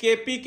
KPK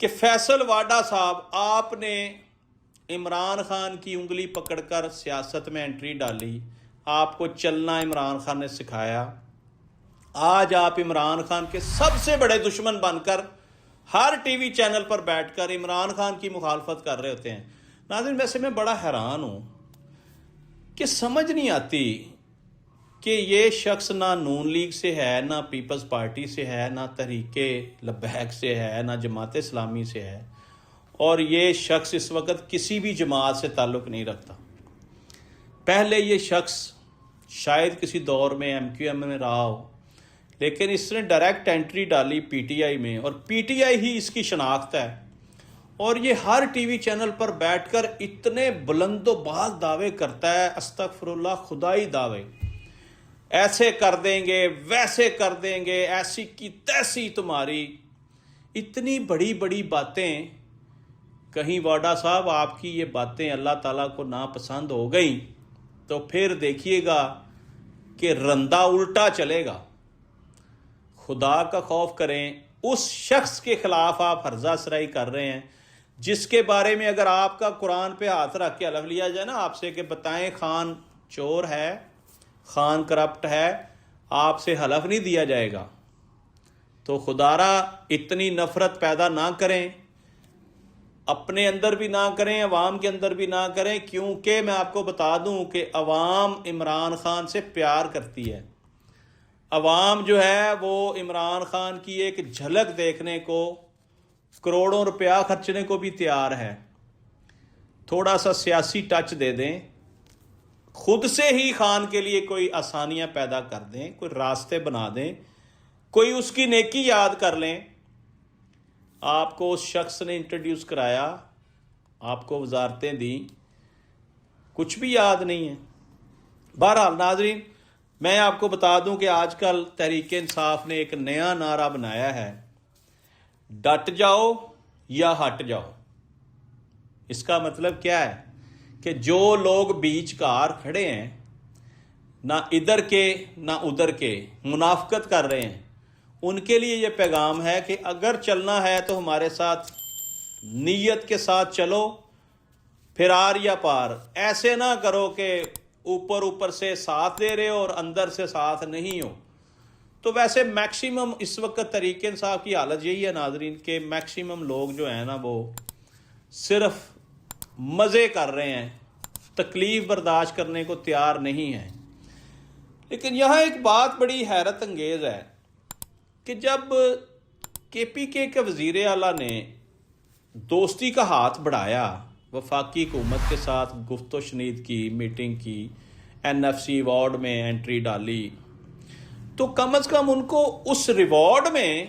کہ فیصل واڈا صاحب آپ نے عمران خان کی انگلی پکڑ کر سیاست میں انٹری ڈالی، آپ کو چلنا عمران خان نے سکھایا، آج آپ عمران خان کے سب سے بڑے دشمن بن کر ہر ٹی وی چینل پر بیٹھ کر عمران خان کی مخالفت کر رہے ہوتے ہیں۔ ناظرین ویسے میں بڑا حیران ہوں کہ سمجھ نہیں آتی کہ یہ شخص نہ نون لیگ سے ہے، نہ پیپلز پارٹی سے ہے، نہ تحریک لبیک سے ہے، نہ جماعت اسلامی سے ہے، اور یہ شخص اس وقت کسی بھی جماعت سے تعلق نہیں رکھتا۔ پہلے یہ شخص شاید کسی دور میں ایم کیو ایم میں رہا ہو، لیکن اس نے ڈائریکٹ انٹری ڈالی پی ٹی آئی میں، اور پی ٹی آئی ہی اس کی شناخت ہے، اور یہ ہر ٹی وی چینل پر بیٹھ کر اتنے بلند و باز دعوے کرتا ہے، استغفر اللہ، خدائی دعوے، ایسے کر دیں گے، ویسے کر دیں گے، ایسی کی تیسی تمہاری، اتنی بڑی بڑی باتیں۔ کہیں واڈا صاحب آپ کی یہ باتیں اللہ تعالیٰ کو ناپسند ہو گئیں تو پھر دیکھیے گا کہ رندہ الٹا چلے گا۔ خدا کا خوف کریں، اس شخص کے خلاف آپ ہرزہ سرائی کر رہے ہیں جس کے بارے میں اگر آپ کا قرآن پہ ہاتھ رکھ کے حلف لیا جائے نا آپ سے کہ بتائیں خان چور ہے، خان کرپٹ ہے، آپ سے حلف نہیں دیا جائے گا۔ تو خدا را اتنی نفرت پیدا نہ کریں، اپنے اندر بھی نہ کریں، عوام کے اندر بھی نہ کریں، کیونکہ میں آپ کو بتا دوں کہ عوام عمران خان سے پیار کرتی ہے۔ عوام جو ہے وہ عمران خان کی ایک جھلک دیکھنے کو کروڑوں روپیہ خرچنے کو بھی تیار ہے۔ تھوڑا سا سیاسی ٹچ دے دیں، خود سے ہی خان کے لیے کوئی آسانیاں پیدا کر دیں، کوئی راستے بنا دیں، کوئی اس کی نیکی یاد کر لیں۔ آپ کو اس شخص نے انٹروڈیوس کرایا، آپ کو وزارتیں دیں، کچھ بھی یاد نہیں ہے۔ بہرحال ناظرین، میں آپ کو بتا دوں کہ آج کل تحریک انصاف نے ایک نیا نعرہ بنایا ہے، ڈٹ جاؤ یا ہٹ جاؤ۔ اس کا مطلب کیا ہے کہ جو لوگ بیچ کار کھڑے ہیں، نہ ادھر کے نہ ادھر کے، منافقت کر رہے ہیں، ان کے لیے یہ پیغام ہے کہ اگر چلنا ہے تو ہمارے ساتھ نیت کے ساتھ چلو، پھر آر یا پار، ایسے نہ کرو کہ اوپر سے ساتھ دے رہے ہو اور اندر سے ساتھ نہیں ہو۔ تو ویسے میکسیمم اس وقت تحریک انصاف کی حالت یہی ہے ناظرین کہ میکسیمم لوگ جو ہیں نا وہ صرف مزے کر رہے ہیں، تکلیف برداشت کرنے کو تیار نہیں ہیں۔ لیکن یہاں ایک بات بڑی حیرت انگیز ہے کہ جب کے پی کے وزیر اعلیٰ نے دوستی کا ہاتھ بڑھایا، وفاقی حکومت کے ساتھ گفت و شنید کی، میٹنگ کی، این ایف سی ایوارڈ میں انٹری ڈالی، تو کم از کم ان کو اس ریوارڈ میں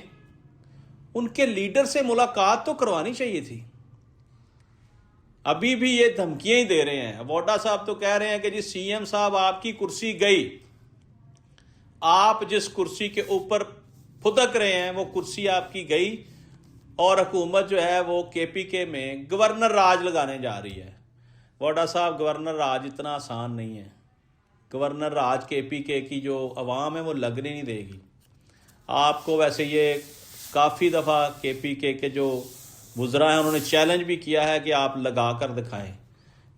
ان کے لیڈر سے ملاقات تو کروانی چاہیے تھی۔ ابھی بھی یہ دھمکیاں ہی دے رہے ہیں۔ واڈا صاحب تو کہہ رہے ہیں کہ جی سی ایم صاحب آپ کی کرسی گئی، آپ جس کرسی کے اوپر پھدک رہے ہیں وہ کرسی آپ کی گئی، اور حکومت جو ہے وہ کے پی کے میں گورنر راج لگانے جا رہی ہے۔ واڈا صاحب گورنر راج اتنا آسان نہیں ہے۔ گورنر راج کے پی کے کی جو عوام ہے وہ لگنے نہیں دے گی آپ کو۔ ویسے یہ کافی دفعہ کے پی کے جو وزراء ہیں انہوں نے چیلنج بھی کیا ہے کہ آپ لگا کر دکھائیں۔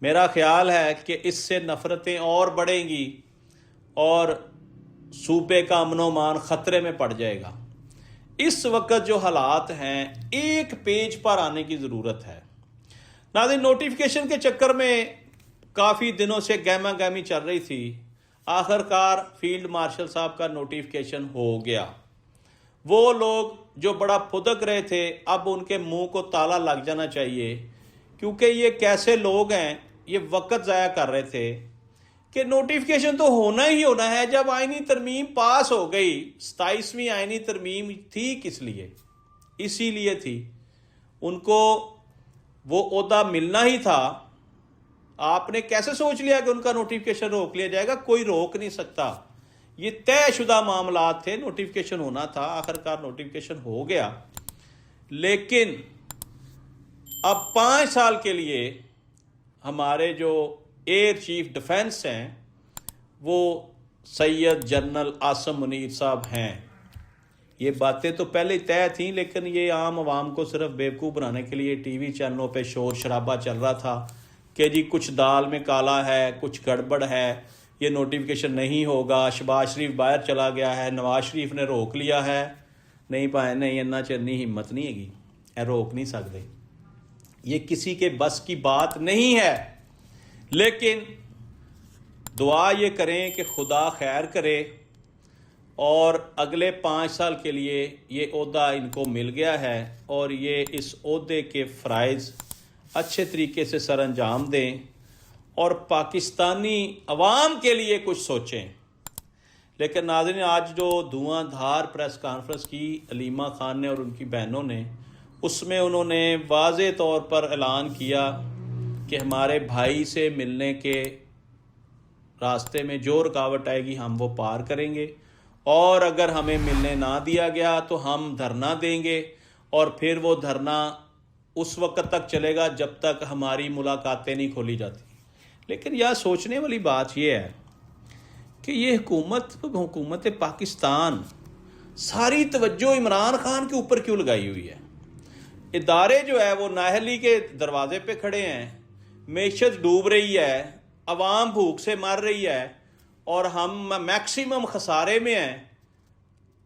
میرا خیال ہے کہ اس سے نفرتیں اور بڑھیں گی اور صوبے کا امن و امان خطرے میں پڑ جائے گا۔ اس وقت جو حالات ہیں ایک پیج پر آنے کی ضرورت ہے۔ ناظرین، نوٹیفیکیشن کے چکر میں کافی دنوں سے گہما گہمی چل رہی تھی، آخر کار فیلڈ مارشل صاحب کا نوٹیفیکیشن ہو گیا۔ وہ لوگ جو بڑا پھدک رہے تھے اب ان کے منہ کو تالا لگ جانا چاہیے، کیونکہ یہ کیسے لوگ ہیں، یہ وقت ضائع کر رہے تھے کہ نوٹیفیکیشن تو ہونا ہی ہونا ہے۔ جب آئینی ترمیم پاس ہو گئی، 27ویں آئینی ترمیم تھی کس لیے؟ اسی لیے تھی، ان کو وہ عہدہ ملنا ہی تھا۔ آپ نے کیسے سوچ لیا کہ ان کا نوٹیفیکیشن روک لیا جائے گا؟ کوئی روک نہیں سکتا، یہ طے شدہ معاملات تھے، نوٹیفیکیشن ہونا تھا، آخر کار نوٹیفیکیشن ہو گیا۔ لیکن اب 5 سال کے لیے ہمارے جو ایئر چیف ڈیفنس ہیں وہ سید جنرل عاصم منیر صاحب ہیں۔ یہ باتیں تو پہلے طے تھیں، لیکن یہ عام عوام کو صرف بیوقوف بنانے کے لیے ٹی وی چینلوں پہ شور شرابہ چل رہا تھا کہ جی کچھ دال میں کالا ہے، کچھ گڑبڑ ہے، یہ نوٹیفیکیشن نہیں ہوگا، شہباز شریف باہر چلا گیا ہے، نواز شریف نے روک لیا ہے، نہیں پائے نہیں انا چرنی ہمت نہیں ہے گی، اے روک نہیں سکتے، یہ کسی کے بس کی بات نہیں ہے۔ لیکن دعا یہ کریں کہ خدا خیر کرے اور اگلے 5 سال کے لیے یہ عہدہ ان کو مل گیا ہے اور یہ اس عہدے کے فرائض اچھے طریقے سے سر انجام دیں اور پاکستانی عوام کے لیے کچھ سوچیں۔ لیکن ناظرین، آج جو دھواں دھار پریس کانفرنس کی علیمہ خان نے اور ان کی بہنوں نے، اس میں انہوں نے واضح طور پر اعلان کیا کہ ہمارے بھائی سے ملنے کے راستے میں جو رکاوٹ آئے گی ہم وہ پار کریں گے، اور اگر ہمیں ملنے نہ دیا گیا تو ہم دھرنا دیں گے، اور پھر وہ دھرنا اس وقت تک چلے گا جب تک ہماری ملاقاتیں نہیں کھولی جاتی۔ لیکن یہاں سوچنے والی بات یہ ہے کہ یہ حکومت پاکستان ساری توجہ عمران خان کے اوپر کیوں لگائی ہوئی ہے؟ ادارے جو ہے وہ نااہلی کے دروازے پہ کھڑے ہیں، معیشت ڈوب رہی ہے، عوام بھوک سے مر رہی ہے اور ہم میکسیمم خسارے میں ہیں،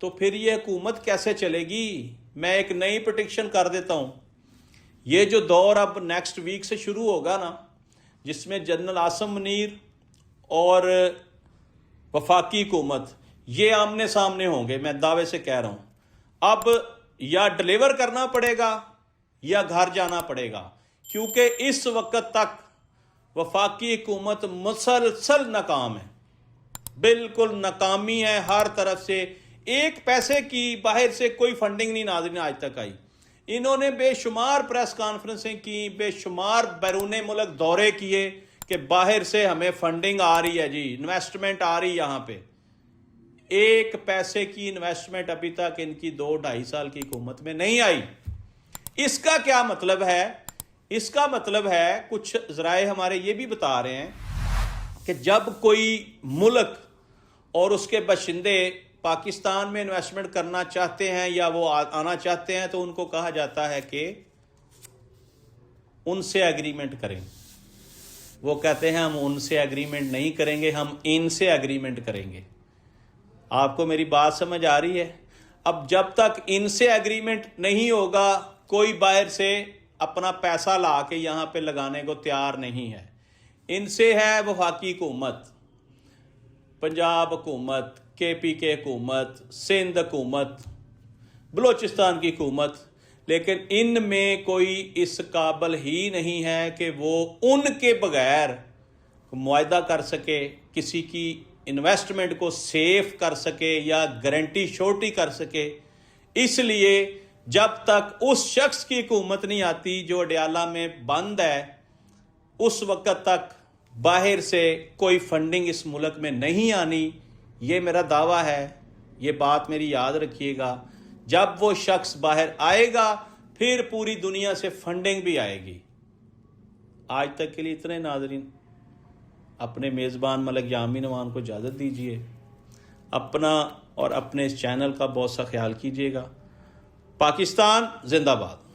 تو پھر یہ حکومت کیسے چلے گی؟ میں ایک نئی پریڈکشن کر دیتا ہوں، یہ جو دور اب نیکسٹ ویک سے شروع ہوگا نا، جس میں جنرل عاصم منیر اور وفاقی حکومت یہ آمنے سامنے ہوں گے، میں دعوے سے کہہ رہا ہوں، اب یا ڈلیور کرنا پڑے گا یا گھر جانا پڑے گا، کیونکہ اس وقت تک وفاقی حکومت مسلسل ناکام ہے، بالکل ناکامی ہے ہر طرف سے، ایک پیسے کی باہر سے کوئی فنڈنگ نہیں ناظرین آج تک آئی۔ انہوں نے بے شمار پریس کانفرنسیں کی، بے شمار بیرون ملک دورے کیے کہ باہر سے ہمیں فنڈنگ آ رہی ہے، جی انویسٹمنٹ آ رہی یہاں پہ، ایک پیسے کی انویسٹمنٹ ابھی تک ان کی 2-2.5 سال کی حکومت میں نہیں آئی۔ اس کا کیا مطلب ہے؟ اس کا مطلب ہے، کچھ ذرائع ہمارے یہ بھی بتا رہے ہیں کہ جب کوئی ملک اور اس کے باشندے پاکستان میں انویسٹمنٹ کرنا چاہتے ہیں یا وہ آنا چاہتے ہیں تو ان کو کہا جاتا ہے کہ ان سے ایگریمنٹ کریں۔ وہ کہتے ہیں ہم ان سے ایگریمنٹ نہیں کریں گے، ہم ان سے ایگریمنٹ کریں گے۔ آپ کو میری بات سمجھ آ رہی ہے؟ اب جب تک ان سے ایگریمنٹ نہیں ہوگا، کوئی باہر سے اپنا پیسہ لا کے یہاں پہ لگانے کو تیار نہیں ہے۔ ان سے ہے وفاقی حکومت، پنجاب حکومت، KPK حکومت، سندھ حکومت، بلوچستان کی حکومت، لیکن ان میں کوئی اس قابل ہی نہیں ہے کہ وہ ان کے بغیر معاہدہ کر سکے، کسی کی انویسٹمنٹ کو سیف کر سکے یا گارنٹی شورٹی کر سکے۔ اس لیے جب تک اس شخص کی حکومت نہیں آتی جو اڈیالہ میں بند ہے، اس وقت تک باہر سے کوئی فنڈنگ اس ملک میں نہیں آنی، یہ میرا دعویٰ ہے۔ یہ بات میری یاد رکھیے گا، جب وہ شخص باہر آئے گا پھر پوری دنیا سے فنڈنگ بھی آئے گی۔ آج تک کے لیے اتنے ناظرین، اپنے میزبان ملک یامین نوان کو اجازت دیجیے، اپنا اور اپنے اس چینل کا بہت سا خیال کیجیے گا۔ پاکستان زندہ باد۔